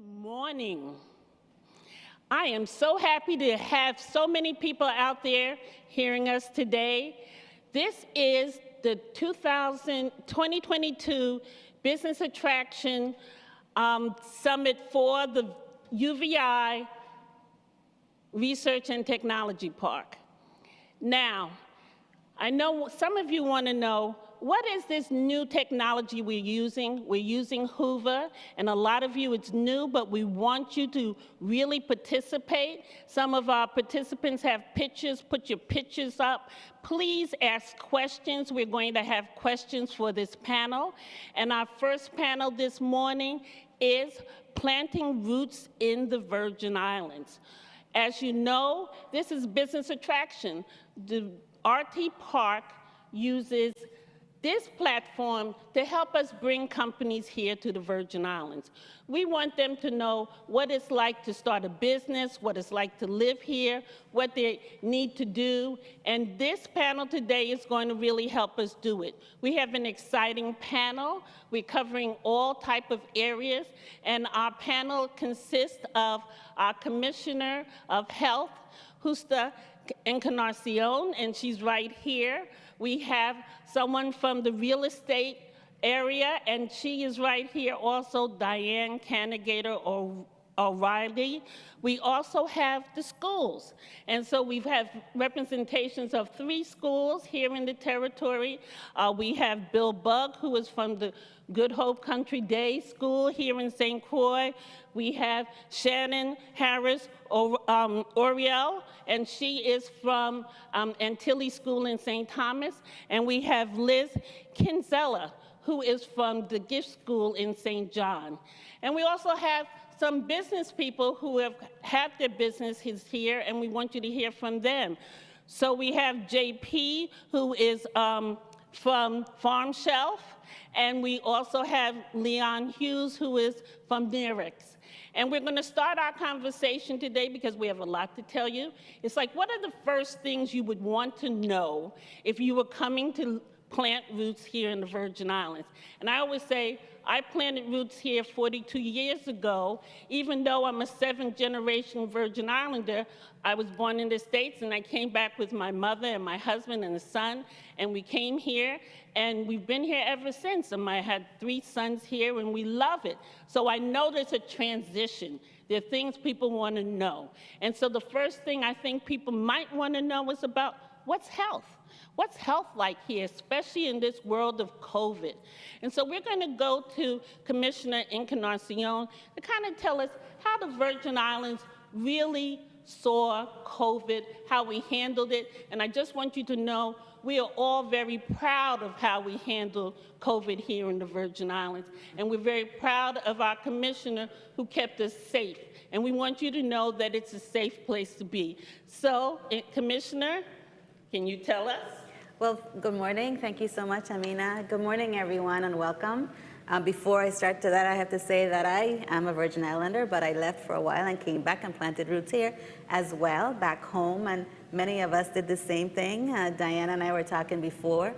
Morning. I am so happy to have so many people out there hearing us today. This is the 2022 Business Attraction Summit for the UVI Research and Technology Park. Now, I know some of you want to know, what is this new technology we're using? We're using Hoover, and a lot of you, it's new, but we want you to really participate. Some of our participants have pictures. Put your pictures up. Please ask questions. We're going to have questions for this panel. And our first panel this morning is planting roots in the Virgin Islands. As you know, this is business attraction. The RTPark uses this platform to help us bring companies here to the Virgin Islands. We want them to know what it's like to start a business, what it's like to live here, what they need to do, and this panel today is going to really help us do it. We have an exciting panel. We're covering all type of areas, and our panel consists of our Commissioner of Health, Justa Encarnacion, and she's right here. We have someone from the real estate area, and she is right here also, Diane Canagator O'Reilly. We also have the schools. And so we have representations of 3 schools here in the territory. We have Bill Bugg, who is from the Good Hope Country Day School here in St. Croix. We have Shannon Harris Oriel, and she is from Antilles School in St. Thomas. And we have Liz Kinsella, who is from the Gift School in St. John. And we also have some business people who have had their businesses here, and we want you to hear from them. So we have JP, who is from Farm Shelf, and we also have Leon Hughes, who is from Nerex. And we're going to start our conversation today because we have a lot to tell you. It's like, what are the first things you would want to know if you were coming to plant roots here in the Virgin Islands? And I always say, I planted roots here 42 years ago. Even though I'm a 7th-generation Virgin Islander, I was born in the States, and I came back with my mother and my husband and a son, and we came here, and we've been here ever since. And I had 3 sons here, and we love it. So I know there's a transition. There are things people want to know. And so the first thing I think people might want to know is about what's health? What's health like here, especially in this world of COVID? And so we're going to go to Commissioner Encarnacion to kind of tell us how the Virgin Islands really saw COVID, how we handled it. And I just want you to know we are all very proud of how we handled COVID here in the Virgin Islands. And we're very proud of our commissioner who kept us safe. And we want you to know that it's a safe place to be. So, Commissioner, can you tell us? Well, good morning. Thank you so much, Amina. Good morning, everyone, and welcome. Before I start to that, I have to say that I am a Virgin Islander, but I left for a while and came back and planted roots here as well, back home, and many of us did the same thing. Diana and I were talking before,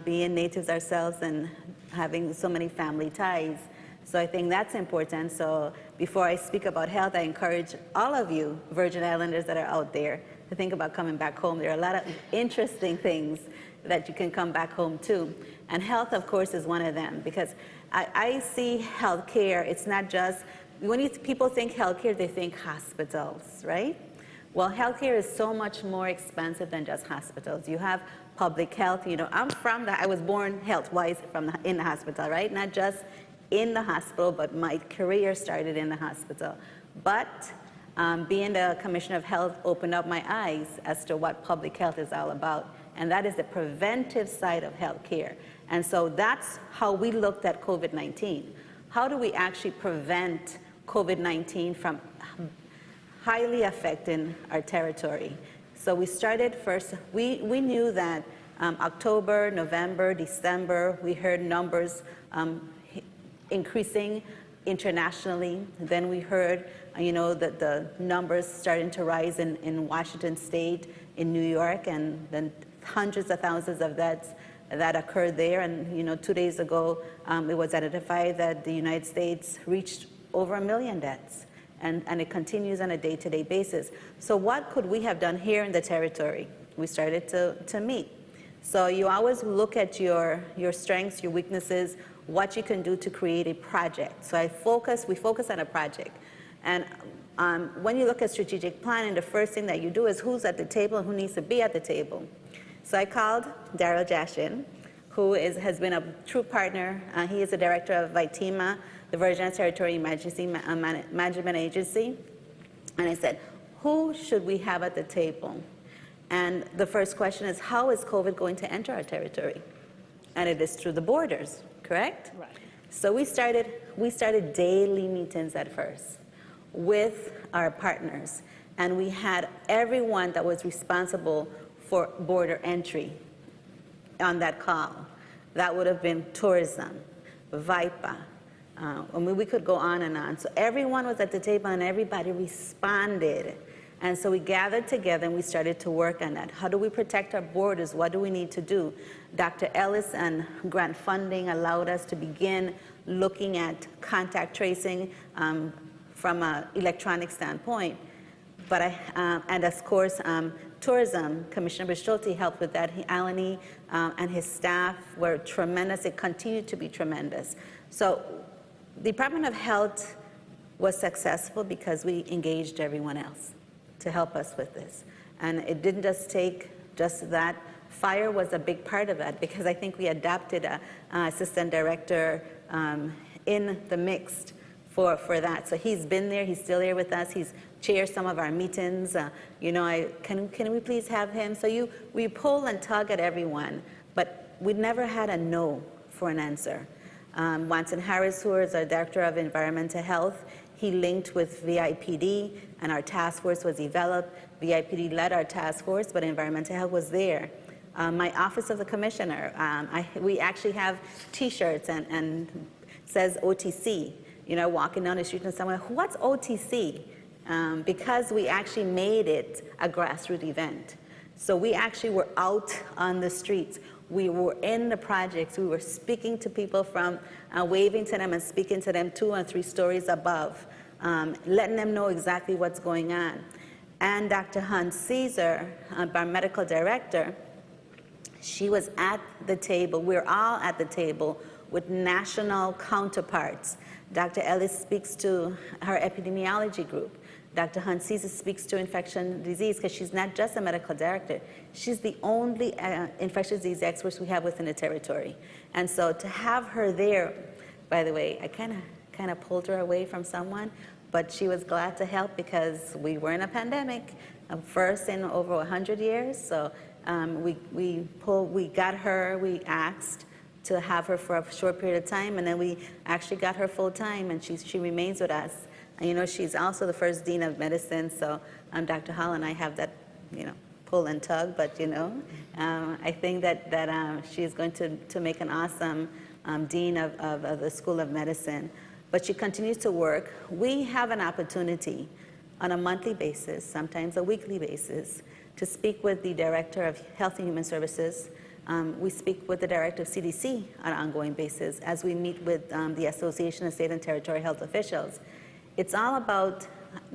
being natives ourselves and having so many family ties. So I think that's important. So before I speak about health, I encourage all of you Virgin Islanders that are out there to think about coming back home. There are a lot of interesting things that you can come back home to. And health, of course, is one of them, because I see healthcare, it's not just, when people think healthcare, they think hospitals, right? Well, healthcare is so much more expensive than just hospitals. You have public health, you know, I was born health-wise in the hospital, right? Not just in the hospital, but my career started in the hospital. But being the Commissioner of Health opened up my eyes as to what public health is all about, and that is the preventive side of healthcare. And so that's how we looked at COVID-19. How do we actually prevent COVID-19 from highly affecting our territory? So we started first, we knew that October, November, December, we heard numbers increasing internationally. Then we heard, you know, that the numbers starting to rise in Washington State, in New York, and then hundreds of thousands of deaths that occurred there. And, you know, 2 days ago, it was identified that the United States reached over 1 million deaths. And it continues on a day-to-day basis. So what could we have done here in the territory? We started to meet. So you always look at your strengths, your weaknesses, what you can do to create a project. So we focus on a project. And when you look at strategic planning, the first thing that you do is who's at the table and who needs to be at the table. So I called Daryl Jashin, who has been a true partner. He is the director of VITEMA, the Virgin Islands Territory Emergency Management Agency. And I said, who should we have at the table? And the first question is, how is COVID going to enter our territory? And it is through the borders, correct? Right. So we started daily meetings at first with our partners. And we had everyone that was responsible for border entry on that call. That would have been tourism, VIPA. We could go on and on. So everyone was at the table and everybody responded. And so we gathered together and we started to work on that. How do we protect our borders? What do we need to do? Dr. Ellis and grant funding allowed us to begin looking at contact tracing from an electronic standpoint. But and of course, tourism, Commissioner Bisciotti helped with that. Alani and his staff were tremendous. It continued to be tremendous. So the Department of Health was successful because we engaged everyone else to help us with this. And it didn't just take just that. Fire was a big part of that because I think we adopted an assistant director in the mix for that. So he's been there, he's still here with us, he's chaired some of our meetings. Can we please have him? So we pull and tug at everyone, but we never had a no for an answer. Watson Harris, who is our Director of Environmental Health, he linked with VIPD and our task force was developed. VIPD led our task force, but Environmental Health was there. My Office of the Commissioner, we actually have T-shirts and says OTC. Walking down the street and someone, what's OTC? Because we actually made it a grassroots event. So we actually were out on the streets. We were in the projects. We were speaking to people from, waving to them and speaking to them 2 and 3 stories above, letting them know exactly what's going on. And Dr. Hunt Caesar, our medical director, she was at the table. We're all at the table with national counterparts. Dr. Ellis speaks to her epidemiology group. Dr. Hunt Caesar speaks to infection disease because she's not just a medical director. She's the only infectious disease expert we have within the territory. And so to have her there, by the way, I kind of pulled her away from someone, but she was glad to help because we were in a pandemic, first in over 100 years. So we got her, we asked to have her for a short period of time, and then we actually got her full time, and she remains with us. And she's also the first dean of medicine, so Dr. Hall and I have that, pull and tug, but I think that she's going to make an awesome dean of the School of Medicine. But she continues to work. We have an opportunity on a monthly basis, sometimes a weekly basis, to speak with the Director of Health and Human Services. We speak with the Director of CDC on an ongoing basis as we meet with the Association of State and Territory Health Officials. It's all about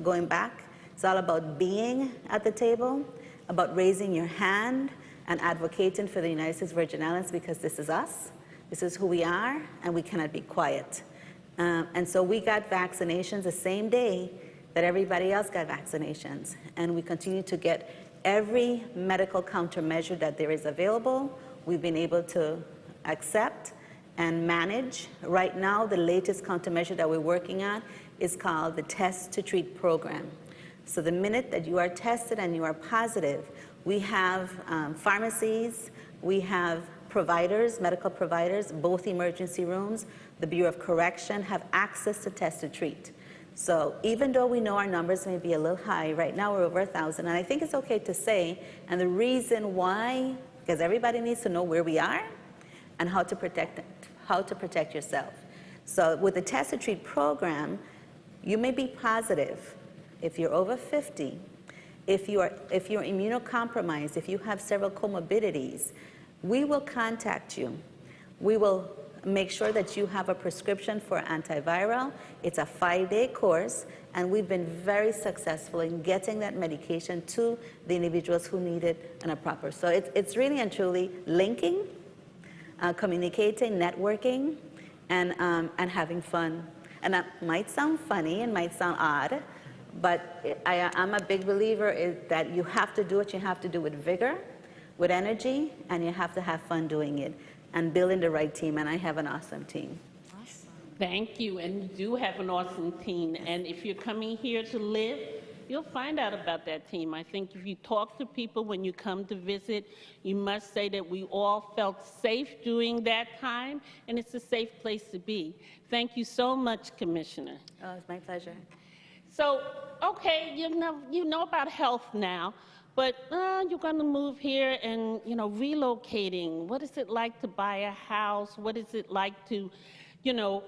going back. It's all about being at the table, about raising your hand and advocating for the United States Virgin Islands because this is us, this is who we are, and we cannot be quiet. And so we got vaccinations the same day that everybody else got vaccinations. And we continue to get every medical countermeasure that there is available. We've been able to accept and manage. Right now, the latest countermeasure that we're working on is called the Test to Treat program. So the minute that you are tested and you are positive, we have pharmacies, we have providers, medical providers, both emergency rooms, the Bureau of Correction have access to Test to Treat. So even though we know our numbers may be a little high, right now we're over 1,000, and I think it's okay to say, and the reason why, because everybody needs to know where we are and how to protect yourself. So with the Test to Treat program, you may be positive if you're over 50, if you're immunocompromised, if you have several comorbidities. We will contact you. We will make sure that you have a prescription for antiviral. It's a 5-day course, and we've been very successful in getting that medication to the individuals who need it in a proper. So it's really and truly linking, communicating, networking, and having fun. And that might sound funny and might sound odd, but I'm a big believer that you have to do what you have to do with vigor, with energy, and you have to have fun doing it and building the right team, and I have an awesome team. Awesome. Thank you, and you do have an awesome team, and if you're coming here to live, you'll find out about that team. I think if you talk to people when you come to visit, you must say that we all felt safe during that time, and it's a safe place to be. Thank you so much, Commissioner. Oh, it's my pleasure. So, okay, you know about health now, but you're going to move here and, relocating. What is it like to buy a house? What is it like to,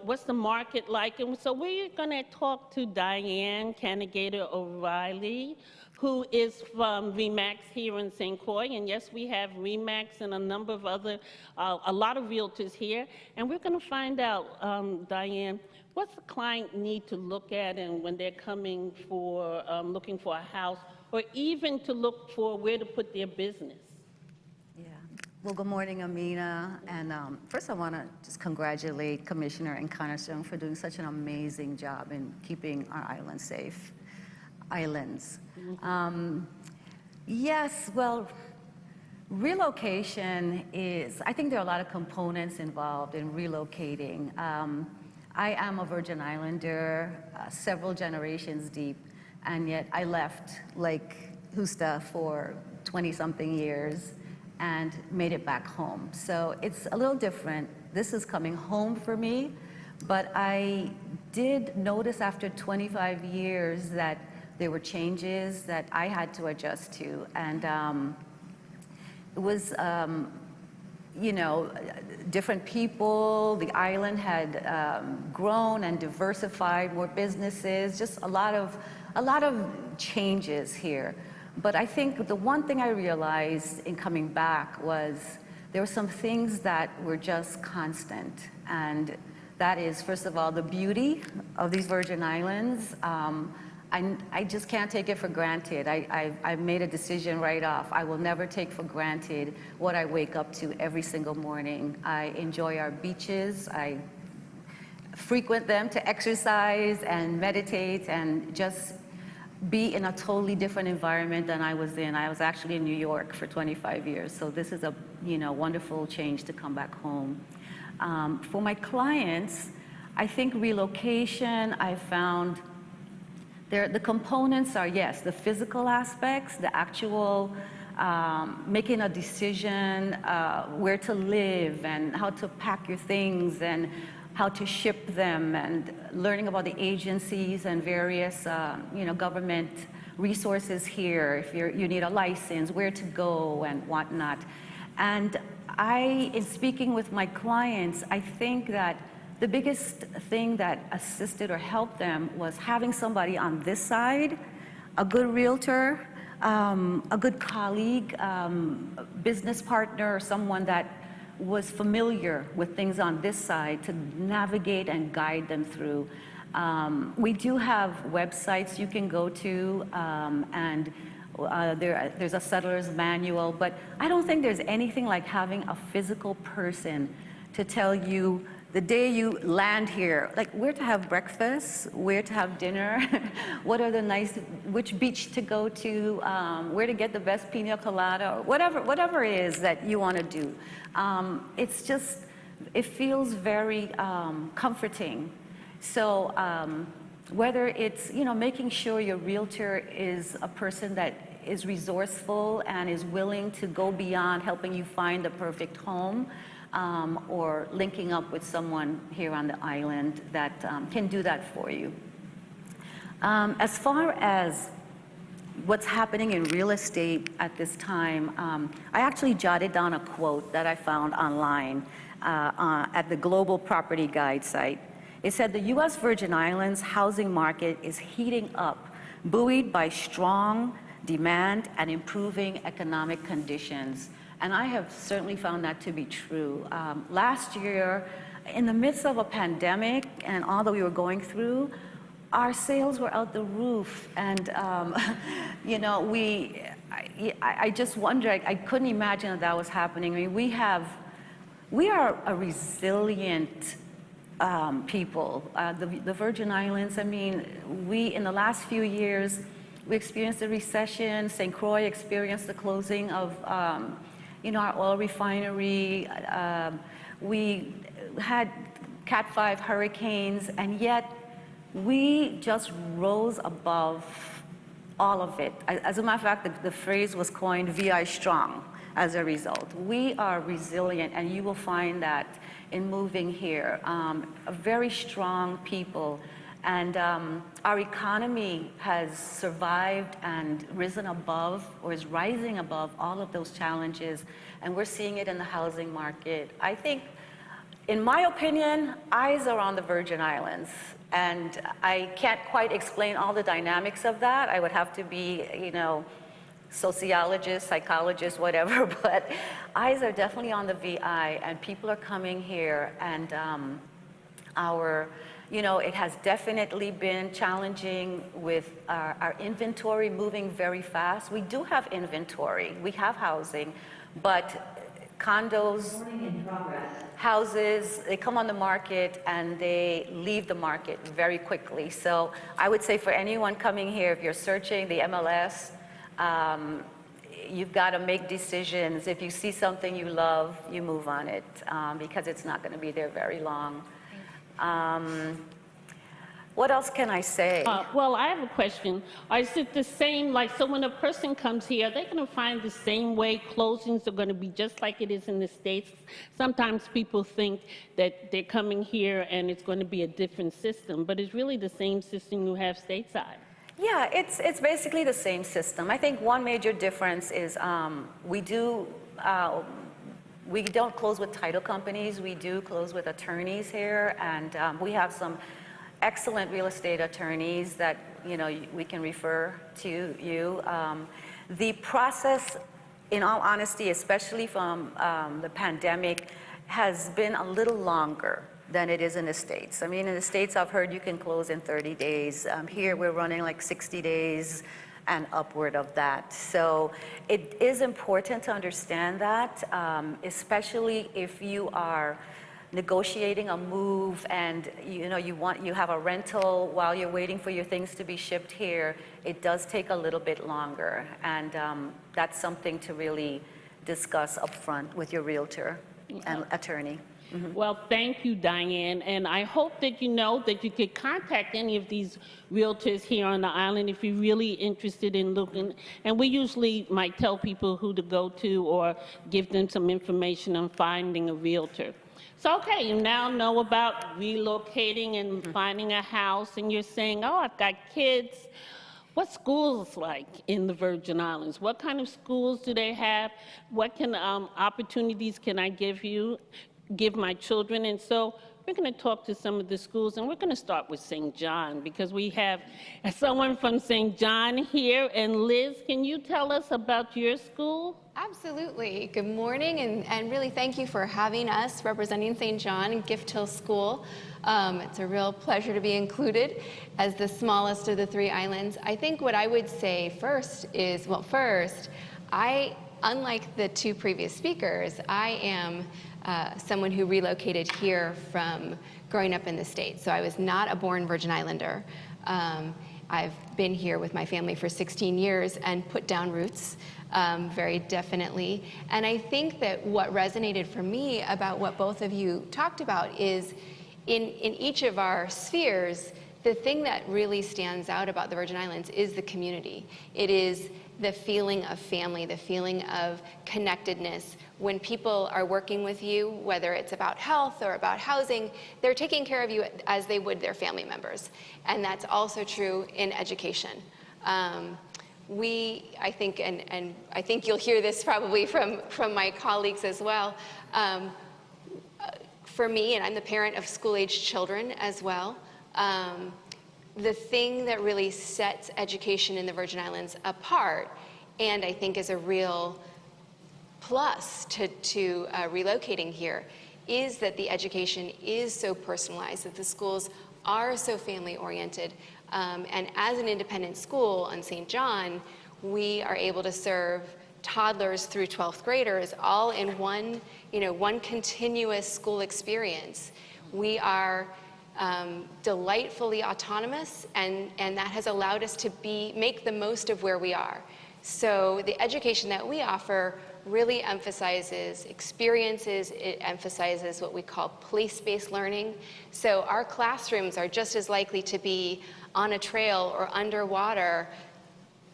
what's the market like? And so we're going to talk to Diane Canagator O'Reilly, who is from RE/MAX here in St. Croix. And yes, we have RE/MAX and a number of other, a lot of realtors here. And we're going to find out, Diane, what's the client need to look at and when they're coming for, looking for a house, or even to look for where to put their business? Yeah. Well, good morning, Amina. And first I want to just congratulate Commissioner and Cornerstone for doing such an amazing job in keeping our island safe. Islands. Yes, well, relocation is, I think there are a lot of components involved in relocating. I am a Virgin Islander, several generations deep, and yet I left like Justa for 20-something years and made it back home. So it's a little different. This is coming home for me, but I did notice after 25 years that there were changes that I had to adjust to, and it was, different people. The island had grown and diversified, more businesses, just a lot of changes here. But I think the one thing I realized in coming back was there were some things that were just constant, and that is, first of all, the beauty of these Virgin Islands. I just can't take it for granted. I made a decision right off. I will never take for granted what I wake up to every single morning. I enjoy our beaches. I frequent them to exercise and meditate and just be in a totally different environment than I was in. I was actually in New York for 25 years, so this is a wonderful change to come back home. For my clients, I think relocation, I found the components are, yes, the physical aspects, the actual making a decision where to live and how to pack your things and how to ship them, and learning about the agencies and various government resources here, if you need a license, where to go and whatnot. And in speaking with my clients, I think that the biggest thing that assisted or helped them was having somebody on this side, a good realtor, a good colleague, business partner, or someone that was familiar with things on this side to navigate and guide them through. We do have websites you can go to, and there's a settler's manual, but I don't think there's anything like having a physical person to tell you the day you land here, like where to have breakfast, where to have dinner, what are which beach to go to, where to get the best pina colada, or whatever it is that you want to do. It's just, it feels very comforting. So whether it's, making sure your realtor is a person that is resourceful and is willing to go beyond helping you find the perfect home, or linking up with someone here on the island that can do that for you. As far as what's happening in real estate at this time, I actually jotted down a quote that I found online at the Global Property Guide site. It said, "The U.S. Virgin Islands housing market is heating up, buoyed by strong demand and improving economic conditions." And I have certainly found that to be true. Last year, in the midst of a pandemic and all that we were going through, our sales were out the roof. And, you know, I just wonder, I couldn't imagine that that was happening. I mean, we are a resilient people. The Virgin Islands, I mean, in the last few years, we experienced a recession. St. Croix experienced the closing of, you know, our oil refinery. We had Cat 5 hurricanes, and yet we just rose above all of it. As a matter of fact, the phrase was coined VI strong as a result. We are resilient, and you will find that in moving here. A very strong people, and our economy has survived and risen above, or is rising above, all of those challenges, and we're seeing it in the housing market. I think, in my opinion, eyes are on the Virgin Islands, and I can't quite explain all the dynamics of that. I would have to be, you know, sociologist, psychologist, whatever, but eyes are definitely on the VI, and people are coming here, and you know, it has definitely been challenging with our inventory moving very fast. We do have inventory, we have housing, but condos, houses, they come on the market and they leave the market very quickly. So I would say for anyone coming here, if you're searching the MLS, you've got to make decisions. If you see something you love, you move on it, because it's not going to be there very long. What else can I say? Well, I have a question. Is it the same, like, so when a person comes here, they're going to find the same way closings are going to be just like it is in the States? Sometimes people think that they're coming here and it's going to be a different system, but it's really the same system you have stateside. Yeah, it's basically the same system. I think one major difference is we don't close with title companies. We do close with attorneys here, and we have some excellent real estate attorneys that, you know, we can refer to you. The process, in all honesty, especially from the pandemic, has been a little longer than it is in the States. I mean, in the States, I've heard you can close in 30 days. Here, we're running like 60 days and upward of that. So it is important to understand that, especially if you are negotiating a move and you have a rental while you're waiting for your things to be shipped here. It does take a little bit longer, and that's something to really discuss up front with your realtor and attorney. Mm-hmm. Well, thank you, Diane, and I hope that you know that you could contact any of these realtors here on the island if you're really interested in looking, and we usually might tell people who to go to or give them some information on finding a realtor. So, okay, you now know about relocating and finding a house, and you're saying, oh, I've got kids. What schools like in the Virgin Islands? What kind of schools do they have? What opportunities can I give my children? And so we're going to talk to some of the schools, and we're going to start with St. John, because we have someone from St. John here. And Liz, can you tell us about your school? Absolutely. Good morning, and really thank you for having us representing St. John and Gift Hill School. It's a real pleasure to be included as the smallest of the three islands. I think what I would say first is, well, first, unlike the two previous speakers, I am someone who relocated here from growing up in the States. So I was not a born Virgin Islander. I've been here with my family for 16 years and put down roots very definitely. And I think that what resonated for me about what both of you talked about is in each of our spheres, the thing that really stands out about the Virgin Islands is the community. It is the feeling of family, the feeling of connectedness. When people are working with you, whether it's about health or about housing, they're taking care of you as they would their family members. And that's also true in education. I think, and I think you'll hear this probably from my colleagues as well, for me, and I'm the parent of school-aged children as well, the thing that really sets education in the Virgin Islands apart, and I think is a real plus to relocating here, is that the education is so personalized, that the schools are so family-oriented. And as an independent school on St. John, we are able to serve toddlers through 12th graders all in one, one continuous school experience. We are delightfully autonomous, and that has allowed us to make the most of where we are. So the education that we offer really emphasizes experiences. It emphasizes what we call place-based learning. So our classrooms are just as likely to be on a trail or underwater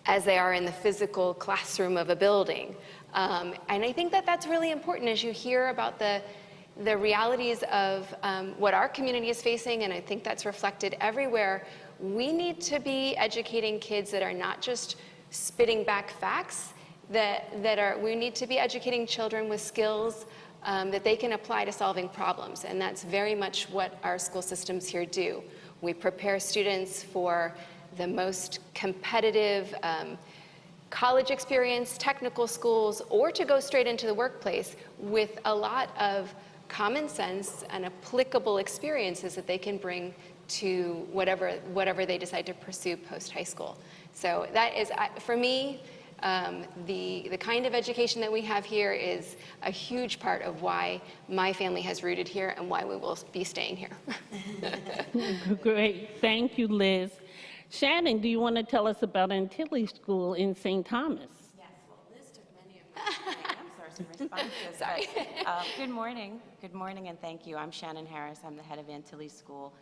as they are in the physical classroom of a building. And I think that that's really important as you hear about the realities of what our community is facing, and I think that's reflected everywhere. We need to be educating kids that are not just spitting back facts, we need to be educating children with skills that they can apply to solving problems, and that's very much what our school systems here do. We prepare students for the most competitive college experience, technical schools, or to go straight into the workplace with a lot of common sense and applicable experiences that they can bring to whatever they decide to pursue post-high school. So that is, for me, the kind of education that we have here is a huge part of why my family has rooted here and why we will be staying here. Great. Thank you, Liz. Shannon, do you want to tell us about Antilles School in St. Thomas? Yes, well, Liz took many of my answers and responses. Sorry. But, good morning, and thank you. I'm Shannon Harris. I'm the head of Antilles School.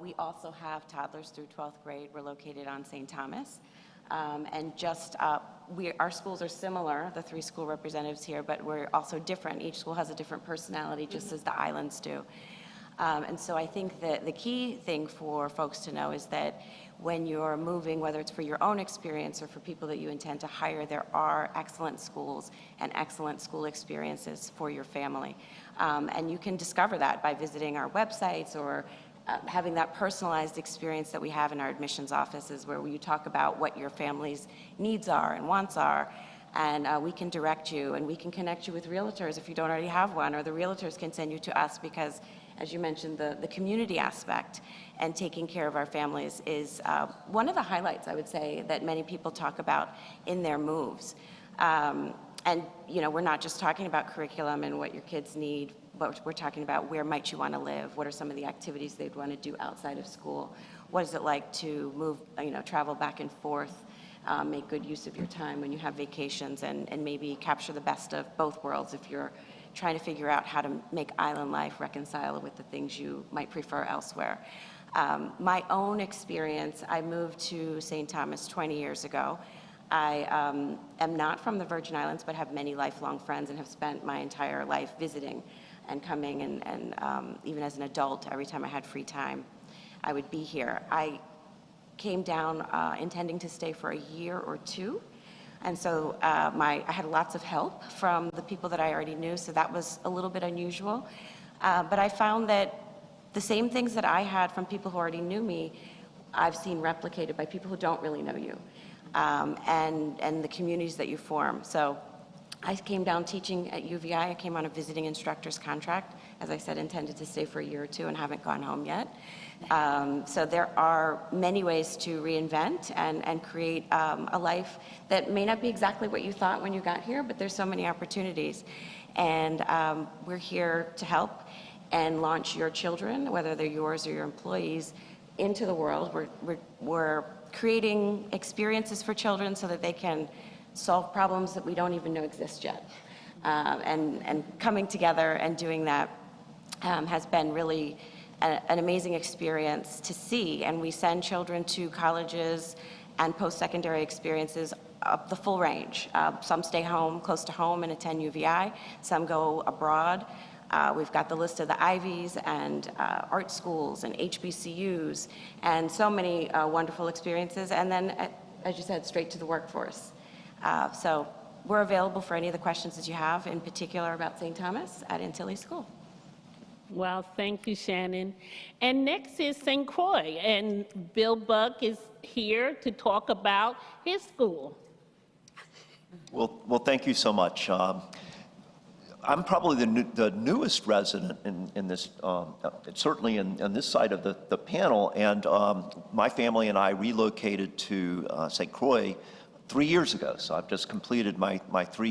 We also have toddlers through 12th grade. We're located on St. Thomas. And just, our schools are similar, the three school representatives here, but we're also different. Each school has a different personality, just as the islands do. And so I think that the key thing for folks to know is that when you're moving, whether it's for your own experience or for people that you intend to hire, there are excellent schools and excellent school experiences for your family. And you can discover that by visiting our websites or having that personalized experience that we have in our admissions offices, where you talk about what your family's needs are and wants are, and we can direct you, and we can connect you with realtors if you don't already have one, or the realtors can send you to us, because as you mentioned, the community aspect and taking care of our families is one of the highlights, I would say, that many people talk about in their moves. And we're not just talking about curriculum and what your kids need, but we're talking about where might you want to live, what are some of the activities they'd want to do outside of school, what is it like to move, travel back and forth, make good use of your time when you have vacations, and maybe capture the best of both worlds if you're trying to figure out how to make island life reconcile with the things you might prefer elsewhere. My own experience, I moved to St. Thomas 20 years ago. I am not from the Virgin Islands, but have many lifelong friends and have spent my entire life visiting and coming, and even as an adult, every time I had free time, I would be here. I came down intending to stay for a year or two, and so I had lots of help from the people that I already knew, so that was a little bit unusual. But I found that the same things that I had from people who already knew me, I've seen replicated by people who don't really know you, and the communities that you form. So I came down teaching at UVI. I came on a visiting instructor's contract. As I said, intended to stay for a year or two and haven't gone home yet. So there are many ways to reinvent and create a life that may not be exactly what you thought when you got here, but there's so many opportunities. And we're here to help and launch your children, whether they're yours or your employees, into the world. We're creating experiences for children so that they can solve problems that we don't even know exist yet. And coming together and doing that has been really an amazing experience to see. And we send children to colleges and post-secondary experiences of the full range. Some stay home, close to home, and attend UVI. Some go abroad. We've got the list of the Ivies and art schools and HBCUs and so many wonderful experiences. And then, as you said, straight to the workforce. So we're available for any of the questions that you have, in particular about St. Thomas at Antilles School. Well, thank you, Shannon. And next is St. Croix, and Bill Buck is here to talk about his school. Well, thank you so much. I'm probably the newest resident in this, certainly in this side of the panel, and my family and I relocated to St. Croix 3 years ago. So I've just completed my third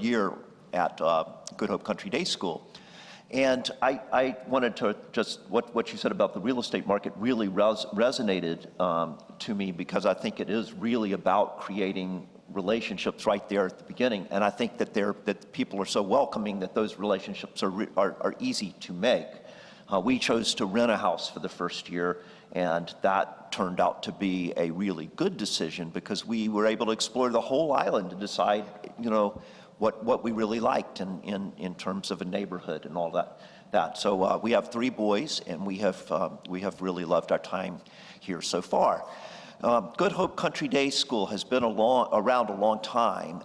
year at Good Hope Country Day School. And I wanted to just, what you said about the real estate market really resonated to me, because I think it is really about creating relationships right there at the beginning. And I think that people are so welcoming that those relationships are easy to make. We chose to rent a house for the first year, and that turned out to be a really good decision, because we were able to explore the whole island to decide, what we really liked in terms of a neighborhood and all that. So we have 3 boys, and we have really loved our time here so far. Good Hope Country Day School has been around a long time.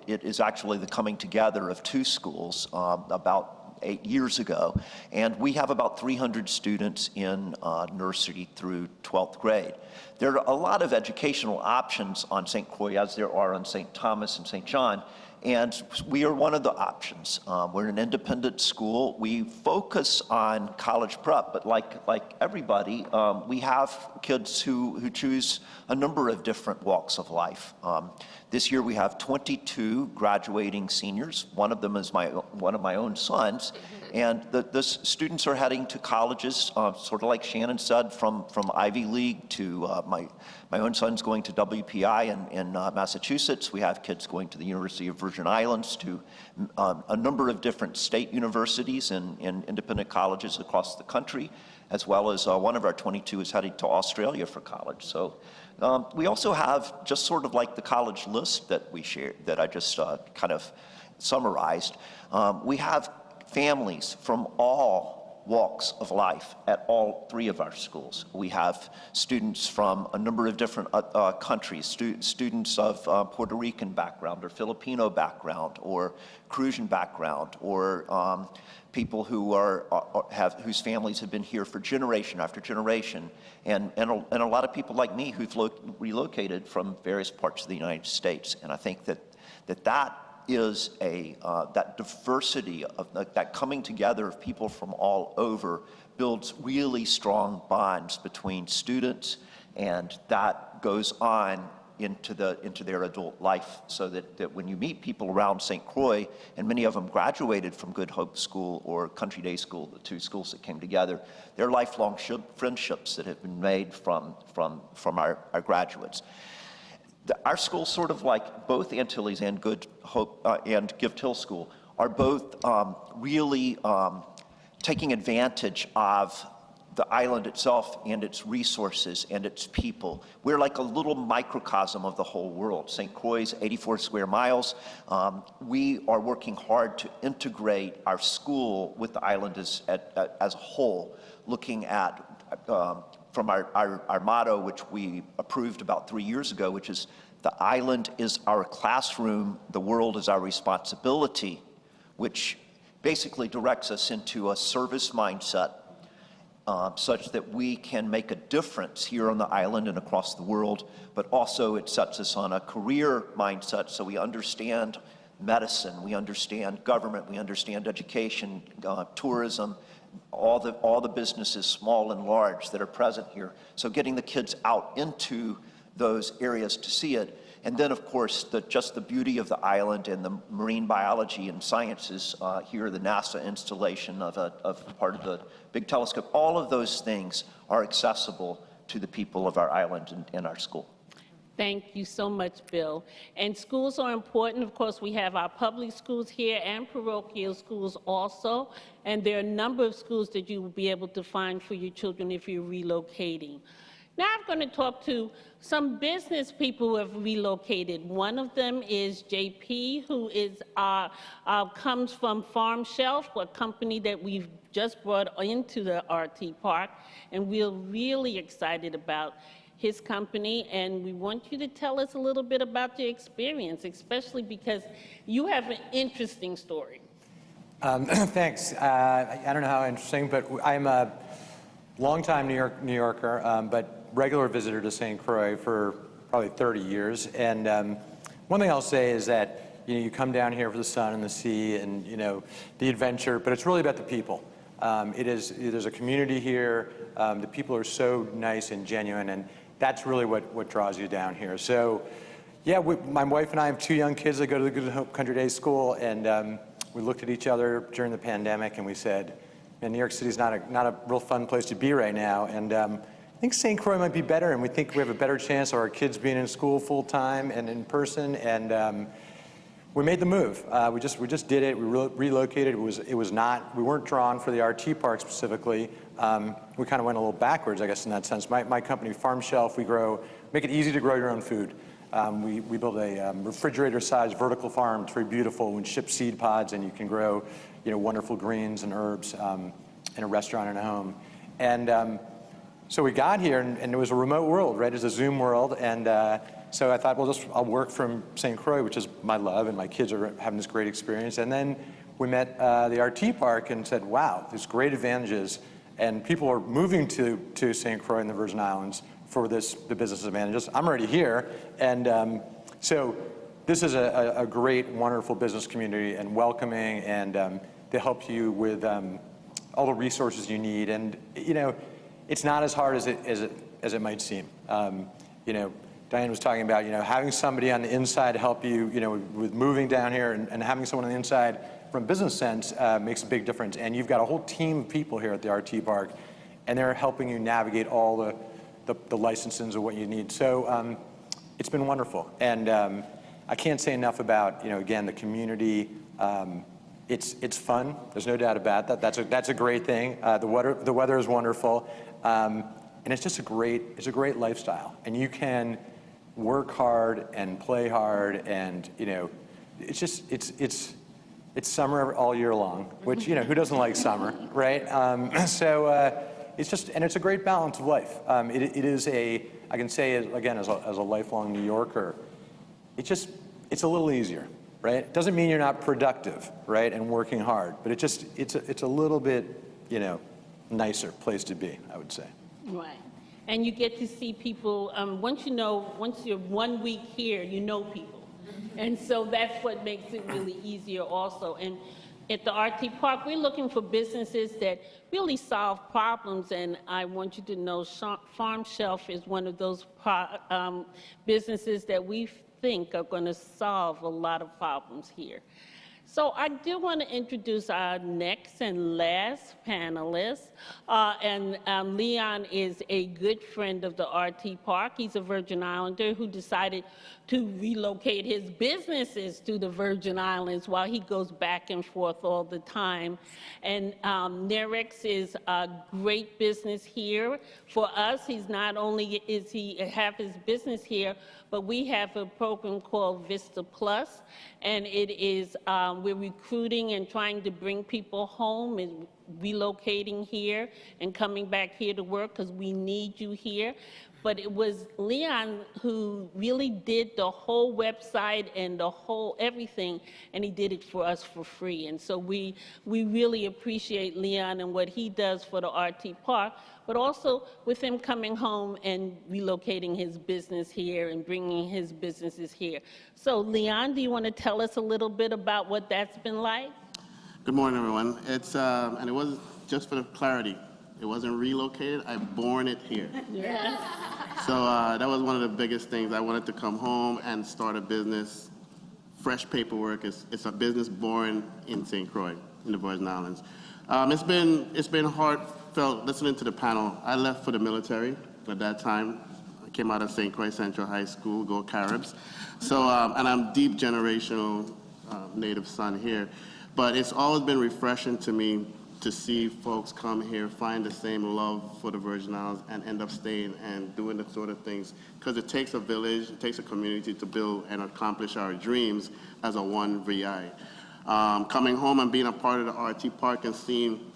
It is actually the coming together of 2 schools about 8 years ago, and we have about 300 students in nursery through 12th grade. There are a lot of educational options on St. Croix, as there are on St. Thomas and St. John, and we are one of the options. We're an independent school. We focus on college prep, but like everybody, we have kids who choose a number of different walks of life. This year we have 22 graduating seniors. One of them is one of my own sons, and the students are heading to colleges, sort of like Shannon said, from Ivy League to my own son's going to WPI in Massachusetts. We have kids going to the University of Virgin Islands, to a number of different state universities and independent colleges across the country, as well as one of our 22 is heading to Australia for college. So we also have, just sort of like the college list that we shared, that I just kind of summarized, we have families from all walks of life at all 3 of our schools. We have students from a number of different countries, students of Puerto Rican background or Filipino background or Crucian background, or people who whose families have been here for generation after generation, and a lot of people like me who've relocated from various parts of the United States. And I think that is that diversity of that coming together of people from all over builds really strong bonds between students, and that goes on into their adult life, so that when you meet people around St. Croix, and many of them graduated from Good Hope School or Country Day School, the 2 schools that came together, they're lifelong friendships that have been made from our graduates. Our schools, sort of like both Antilles and Good Hope and Gift Hill School, are both really taking advantage of the island itself and its resources and its people. We're like a little microcosm of the whole world. St. Croix is 84 square miles. We are working hard to integrate our school with the island as a whole, looking at from our motto, which we approved about 3 years ago, which is, the island is our classroom, the world is our responsibility, which basically directs us into a service mindset, such that we can make a difference here on the island and across the world, but also it sets us on a career mindset, so we understand medicine, we understand government, we understand education, tourism, all the businesses, small and large, that are present here. So getting the kids out into those areas to see it. And then, of course, just the beauty of the island and the marine biology and sciences here, the NASA installation of part of the big telescope. All of those things are accessible to the people of our island and our school. Thank you so much, Bill. And schools are important. Of course, we have our public schools here and parochial schools also. And there are a number of schools that you will be able to find for your children if you're relocating. Now I'm going to talk to some business people who have relocated. One of them is JP, who is comes from Farm Shelf, a company that we've just brought into the RTPark, and we're really excited about his company, and we want you to tell us a little bit about your experience, especially because you have an interesting story. Thanks. I don't know how interesting, but I'm a longtime New Yorker, but regular visitor to St. Croix for probably 30 years. And one thing I'll say is that you come down here for the sun and the sea and, the adventure, but it's really about the people. There's a community here. The people are so nice and genuine, and that's really what draws you down here. So, yeah, my wife and I have 2 young kids that go to the Good Hope Country Day School, and we looked at each other during the pandemic, and we said, man, New York City's not a real fun place to be right now, and I think St. Croix might be better, and we think we have a better chance of our kids being in school full-time and in person, and we made the move. We just did it. We relocated. We weren't drawn for the RTPark specifically. We kind of went a little backwards, I guess, in that sense. My company, Farm Shelf, make it easy to grow your own food. We build a refrigerator-sized vertical farm. It's very beautiful. We ship seed pods, and you can grow, wonderful greens and herbs in a restaurant and a home. And so we got here, and it was a remote world, right? It was a Zoom world, and so I thought, well, I'll work from St. Croix, which is my love, and my kids are having this great experience. And then we met the RTPark and said, wow, there's great advantages, and people are moving to St. Croix in the Virgin Islands for the business advantages. I'm already here, and so this is a great, wonderful business community and welcoming, and they help you with all the resources you need. And it's not as hard as it might seem. Diane was talking about having somebody on the inside help you with moving down here, and having someone on the inside from a business sense makes a big difference. And you've got a whole team of people here at the RTPark, and they're helping you navigate all the licensings of what you need. So it's been wonderful, and I can't say enough about again, the community. It's fun. There's no doubt about that. That's a great thing. The weather is wonderful, and it's just a great lifestyle. And you can work hard and play hard, and it's summer all year long. Which who doesn't like summer, right? It's a great balance of life. It is I can say again as a lifelong New Yorker, it's a little easier. Right? It doesn't mean you're not productive, right, and working hard, but it's a little bit, nicer place to be, I would say. Right. And you get to see people, once you're 1 week here, you know people. And so that's what makes it really easier also. And at the RTPark, we're looking for businesses that really solve problems, and I want you to know Farm Shelf is one of those businesses that we think are going to solve a lot of problems here. So I do want to introduce our next and last panelist. Leon is a good friend of the RTPark. He's a Virgin Islander who decided to relocate his businesses to the Virgin Islands while he goes back and forth all the time. And Nerex is a great business here. For us, he's not only is he have his business here, but we have a program called Vista Plus, and it is, we're recruiting and trying to bring people home and relocating here and coming back here to work because we need you here. But it was Leon who really did the whole website and the whole everything, and he did it for us for free. And so we really appreciate Leon and what he does for the RTPark, but also with him coming home and relocating his business here and bringing his businesses here. So Leon, do you want to tell us a little bit about what that's been like? Good morning, everyone. It's and it wasn't just for the clarity. It wasn't relocated. I born it here. Yeah. So that was one of the biggest things. I wanted to come home and start a business. Fresh paperwork. It's a business born in St. Croix, in the Virgin Islands. It's been heartfelt listening to the panel. I left for the military at that time. I came out of St. Croix Central High School, go Caribs. So and I'm deep generational native son here. But it's always been refreshing to me to see folks come here, find the same love for the Virgin Islands, and end up staying and doing the sort of things. Because it takes a village, it takes a community to build and accomplish our dreams as a one VI. Coming home and being a part of the RTPark and seeing,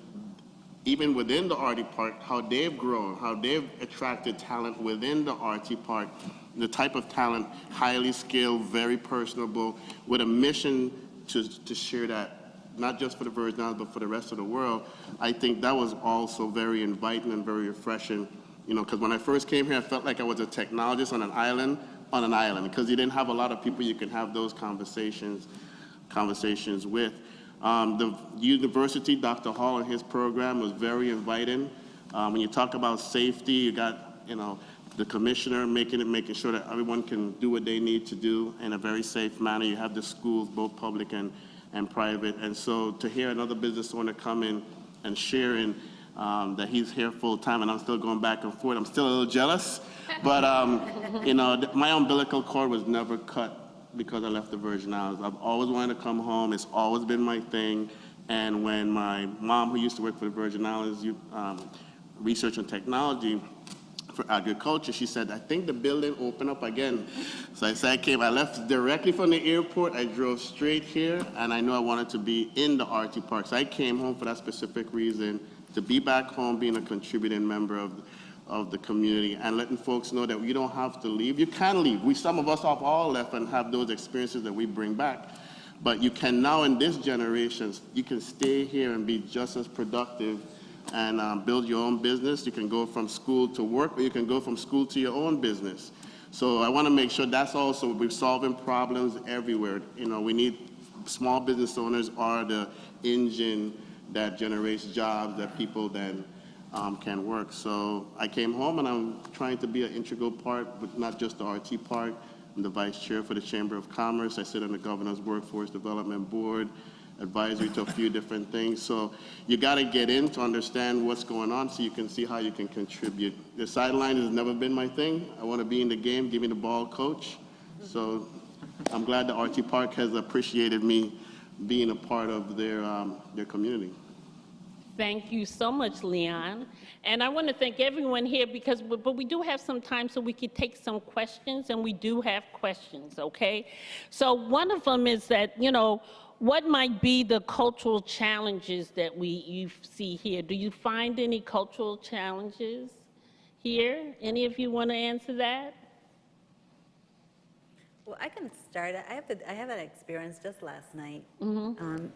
even within the RTPark, how they've grown, how they've attracted talent within the RTPark, the type of talent, highly skilled, very personable, with a mission to share that, not just for the Virgin Islands, but for the rest of the world. I think that was also very inviting and very refreshing. Because when I first came here, I felt like I was a technologist on an island on an island because you didn't have a lot of people you can have those conversations with. The university, Dr. Hall and his program was very inviting. When you talk about safety, you got, the commissioner making sure that everyone can do what they need to do in a very safe manner. You have the schools, both public and private. And so to hear another business owner come in and sharing that he's here full time, and I'm still going back and forth, I'm still a little jealous. But, my umbilical cord was never cut because I left the Virgin Islands. I've always wanted to come home. It's always been my thing. And when my mom, who used to work for the Virgin Islands Research and Technology for Agriculture, she said, I think the building opened up again. So I left directly from the airport. I drove straight here, and I knew I wanted to be in the RTPark. So I came home for that specific reason, to be back home, being a contributing member of the community and letting folks know that you don't have to leave. You can leave. Some of us have all left and have those experiences that we bring back. But you can now, in this generation, you can stay here and be just as productive and build your own business. You can go from school to work, or you can go from school to your own business. So I want to make sure that's also, we're solving problems everywhere. We need small business owners are the engine that generates jobs that people then can work. So I came home and I'm trying to be an integral part, but not just the RTPark. I'm the vice chair for the Chamber of Commerce. I sit on the Governor's Workforce Development Board, advisory to a few different things. So you got to get in to understand what's going on so you can see how you can contribute. The sideline has never been my thing. I want to be in the game, give me the ball, coach. So I'm glad the RTPark has appreciated me being a part of their community. Thank you so much, Leon. And I want to thank everyone here but we do have some time so we could take some questions, and we do have questions, okay? So one of them is that, what might be the cultural challenges that you see here? Do you find any cultural challenges here? Any of you want to answer that? Well, I can start. I have an experience just last night.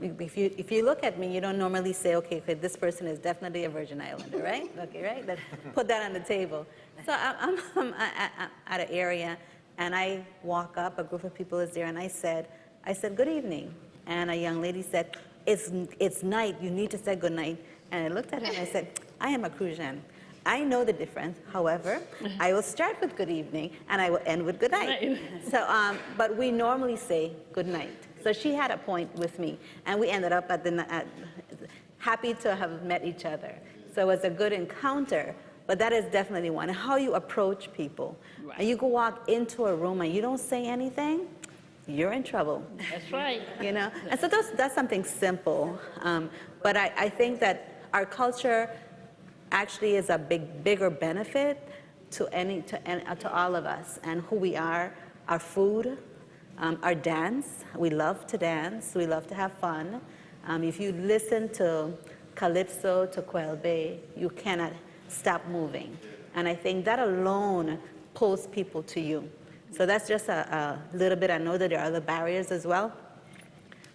If you look at me, you don't normally say, okay, this person is definitely a Virgin Islander, right? Okay, right? Let's put that on the table. So I'm at an area, and I walk up, a group of people is there, and I said, good evening. And a young lady said, it's night, you need to say good night. And I looked at her and I said, I am a Crucian. I know the difference. However, I will start with good evening and I will end with good night. So, but we normally say good night. So she had a point with me, and we ended up happy to have met each other. So it was a good encounter, but that is definitely one. How you approach people. Right. And you go walk into a room and you don't say anything, you're in trouble. That's right. And so that's something simple. But I think that our culture actually is a bigger benefit to all of us, and who we are, our food, our dance. We love to dance. We love to have fun. If you listen to Calypso, to Quelbe, you cannot stop moving. And I think that alone pulls people to you. So that's just a little bit. I know that there are other barriers as well,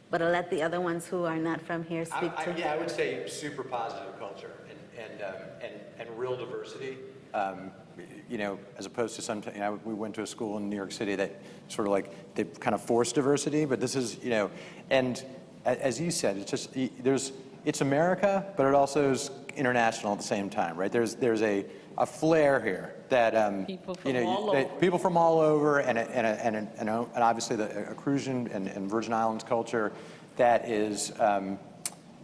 but I'll let the other ones who are not from here speak to. Yeah, I would say super positive culture and real diversity. As opposed to sometimes, we went to a school in New York City that sort of like, they kind of forced diversity, but this is, and as you said, it's just, it's America, but it also is international at the same time, right? There's a flair here that, people from all over, and obviously a Crucian and Virgin Islands culture that is,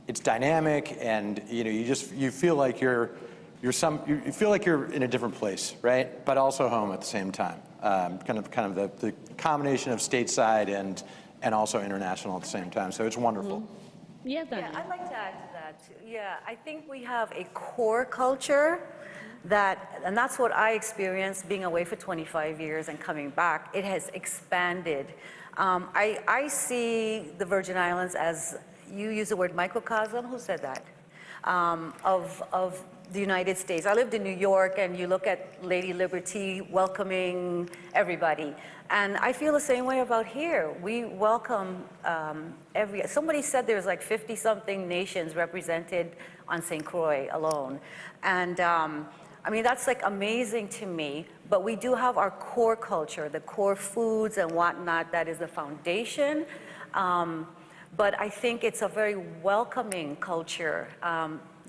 it's dynamic, and you feel like you feel like you're in a different place, right? But also home at the same time. Kind of the combination of stateside and also international at the same time. So it's wonderful. Yeah, I'd like to add to that too. Yeah, I think we have a core culture and that's what I experienced being away for 25 years and coming back. It has expanded. I see the Virgin Islands as, you use the word microcosm, who said that? Of the United States. I lived in New York, and you look at Lady Liberty welcoming everybody. And I feel the same way about here. We welcome somebody said there's like 50-something nations represented on St. Croix alone. And I mean, that's like amazing to me, but we do have our core culture, the core foods and whatnot, that is the foundation. But I think it's a very welcoming culture.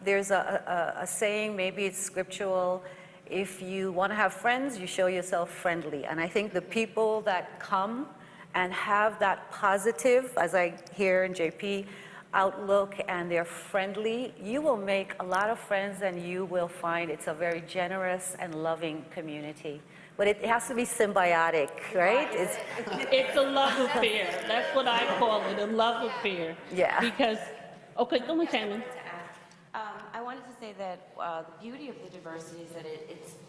There's a saying, maybe it's scriptural, if you want to have friends, you show yourself friendly. And I think the people that come and have that positive, as I hear in JP, outlook, and they're friendly, you will make a lot of friends, and you will find it's a very generous and loving community. But it has to be symbiotic, right? It's a love affair. That's what I call it, a love affair. Yeah. Because, okay, go on, Shannon. I wanted to say that the beauty of the diversity is that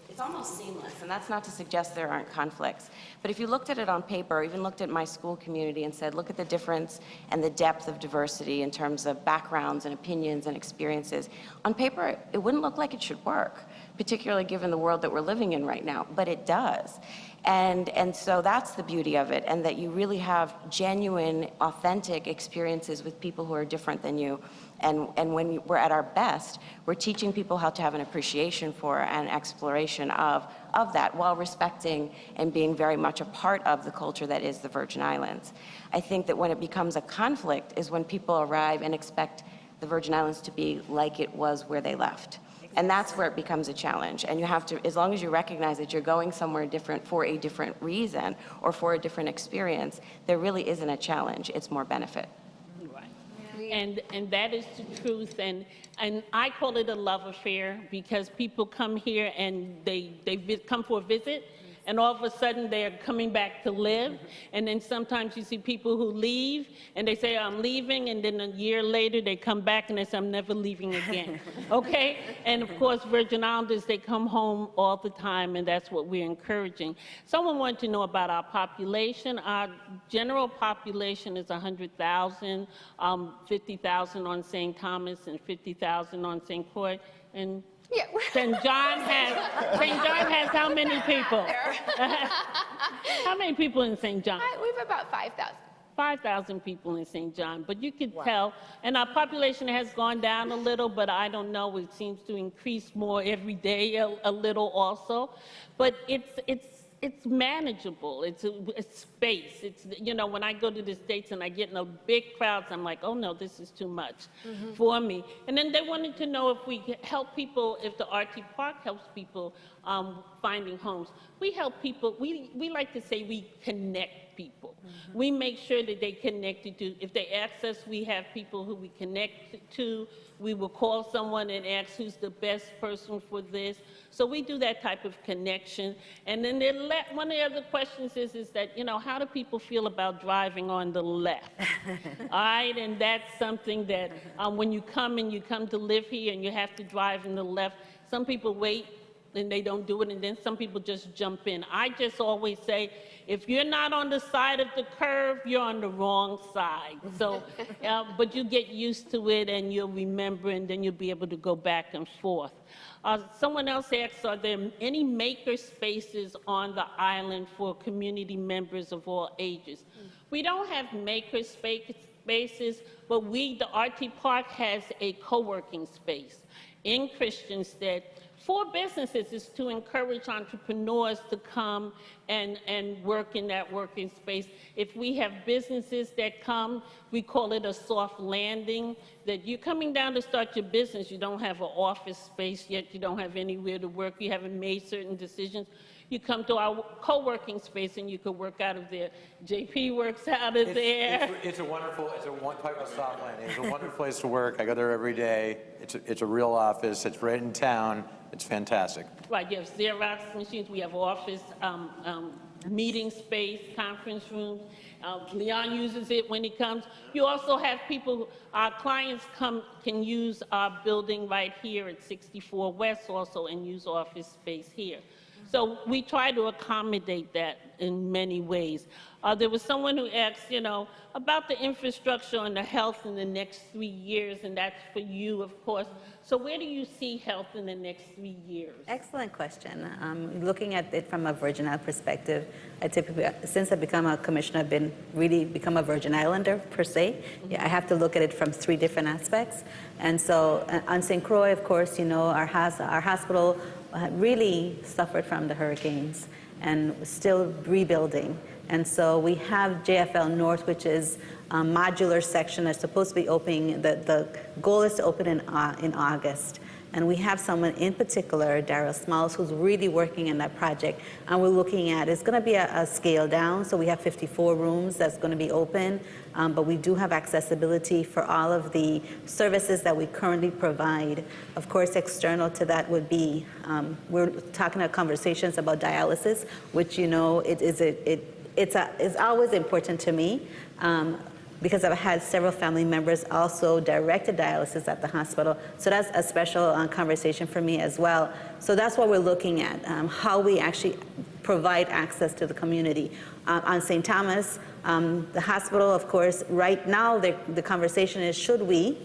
it's almost seamless, and that's not to suggest there aren't conflicts. But if you looked at it on paper, or even looked at my school community and said, look at the difference and the depth of diversity in terms of backgrounds and opinions and experiences, on paper, it wouldn't look like it should work, particularly given the world that we're living in right now, but it does. And so that's the beauty of it, and that you really have genuine, authentic experiences with people who are different than you. And when we're at our best, we're teaching people how to have an appreciation for and exploration of that, while respecting and being very much a part of the culture that is the Virgin Islands. I think that when it becomes a conflict is when people arrive and expect the Virgin Islands to be like it was where they left. And that's where it becomes a challenge. And you have to, as long as you recognize that you're going somewhere different for a different reason or for a different experience, there really isn't a challenge. It's more benefit. And that is the truth, and I call it a love affair, because people come here and they come for a visit, and all of a sudden they're coming back to live. And then sometimes you see people who leave and they say, I'm leaving, and then a year later they come back and they say, I'm never leaving again. Okay? And of course, Virgin Islanders, they come home all the time, and that's what we're encouraging. Someone wanted to know about our population. Our general population is 100,000, 50,000 on St. Thomas and 50,000 on St. Croix. And Yeah. St. John has how many people? How many people in St. John? We have about 5,000. 5,000 people in St. John, but you could tell, and our population has gone down a little, but I don't know, it seems to increase more every day a little also, but it's manageable. It's space. It's, you know, when I go to the States and I get in a big crowds, I'm like, oh no, this is too much for me. And then they wanted to know if we help people, if the RTPark helps people finding homes. We help people, we like to say we connect people. We make sure that they connected to, if they ask us, we have people who we connect to. We will call someone and ask who's the best person for this. So we do that type of connection. And then one of the other questions is that, you know, how do people feel about driving on the left? All right, and that's something that when you come to live here and you have to drive in the left, some people wait and they don't do it, and then some people just jump in. I just always say, if you're not on the side of the curve, you're on the wrong side. So, but you get used to it and you'll remember, and then you'll be able to go back and forth. Someone else asked, are there any maker spaces on the island for community members of all ages? We don't have maker spaces, but the RTPark has a co-working space in Christiansted for businesses. Is to encourage entrepreneurs to come and work in that working space. If we have businesses that come, we call it a soft landing, that you're coming down to start your business, you don't have an office space yet, you don't have anywhere to work, you haven't made certain decisions. You come to our co-working space and you can work out of there. JP works out of there. It's a wonderful, it's a one type of soft landing. It's a wonderful place to work. I go there every day. It's a real office. It's right in town. It's fantastic. Right, you have Xerox machines, we have office, meeting space, conference rooms. Leon uses it when he comes. You also have people, our clients can use our building right here at 64 West also and use office space here. So we try to accommodate that in many ways. There was someone who asked, you know, about the infrastructure and the health in the next 3 years, and that's for you, of course. So where do you see health in the next 3 years? Excellent question. Looking at it from a Virgin Island perspective, I typically, since I've become a commissioner, I've become a Virgin Islander per se. Yeah, I have to look at it from 3 different aspects. And so on St. Croix, of course, you know, our hospital really suffered from the hurricanes and still rebuilding. And so we have JFL North, which is a modular section that's supposed to be opening. The goal is to open in August. And we have someone in particular, Daryl Smalls, who's really working in that project. And we're looking at, it's going to be a scale down. So we have 54 rooms that's going to be open. But we do have accessibility for all of the services that we currently provide. Of course, external to that would be, we're talking about conversations about dialysis, which, you know, it's always important to me. Because I've had several family members also directed dialysis at the hospital. So that's a special conversation for me as well. So that's what we're looking at, how we actually provide access to the community. On St. Thomas, the hospital, of course, right now the conversation is, should we?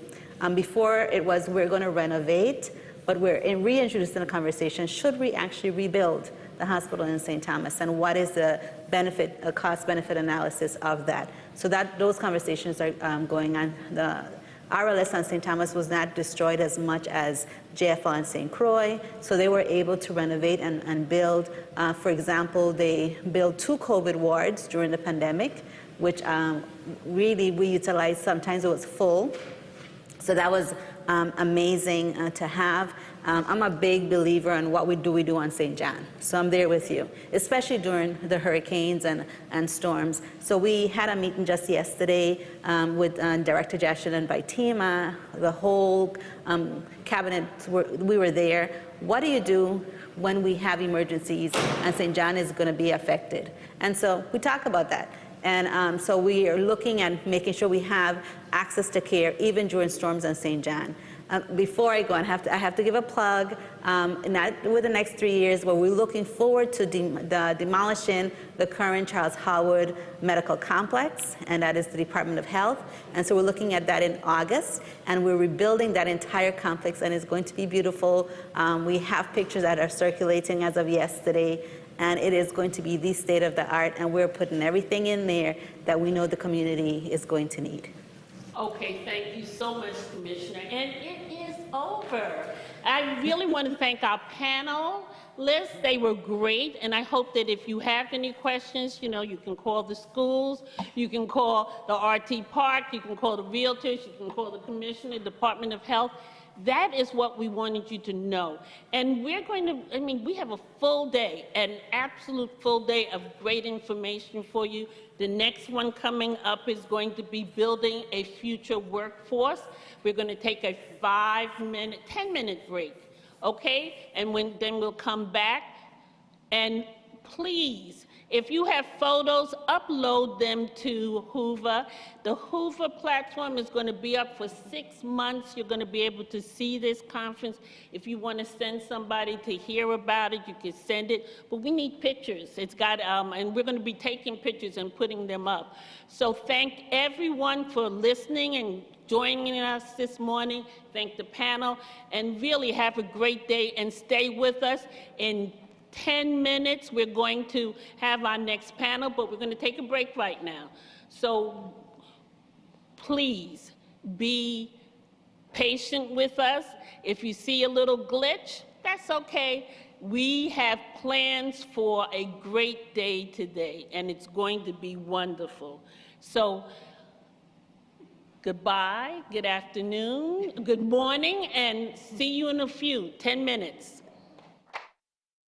Before it was, we're going to renovate, but we're reintroducing the conversation, should we actually rebuild the hospital in St. Thomas, and what is the benefit, a cost-benefit analysis of that? So those conversations are going on. The RLS on St. Thomas was not destroyed as much as JFL and St. Croix, so they were able to renovate and build. For example, they built 2 COVID wards during the pandemic, which really we utilized. Sometimes it was full, so that was amazing to have. I'm a big believer in what we do on St. John. So I'm there with you, especially during the hurricanes and storms. So we had a meeting just yesterday with Director Jackson and Baitima, the whole cabinet, we were there. What do you do when we have emergencies and St. John is going to be affected? And so we talk about that. And so we are looking at making sure we have access to care even during storms on St. John. Before I go, I have to give a plug, not with the next 3 years, but we're looking forward to demolishing the current Charles Howard Medical Complex, and that is the Department of Health. And so we're looking at that in August, and we're rebuilding that entire complex, and it's going to be beautiful. We have pictures that are circulating as of yesterday, and it is going to be the state of the art, and we're putting everything in there that we know the community is going to need. Okay, thank you so much, Commissioner. And it is over. I really want to thank our panelists. They were great, and I hope that if you have any questions, you know, you can call the schools, you can call the RTPark, you can call the realtors, you can call the Commissioner, Department of Health. That is what we wanted you to know. And we're going to, we have a full day, an absolute full day of great information for you. The next one coming up is going to be building a future workforce. We're going to take a 10-minute break, okay? And then we'll come back. And please, if you have photos, upload them to Hoover. The Hoover platform is going to be up for 6 months. You're going to be able to see this conference. If you want to send somebody to hear about it, you can send it. But we need pictures. It's got, and we're going to be taking pictures and putting them up. So thank everyone for listening and joining us this morning. Thank the panel, and really have a great day, and stay with us. In 10 minutes, we're going to have our next panel, but we're going to take a break right now. So please be patient with us. If you see a little glitch, that's okay. We have plans for a great day today, and it's going to be wonderful. So goodbye, good afternoon, good morning, and see you in a few, 10 minutes.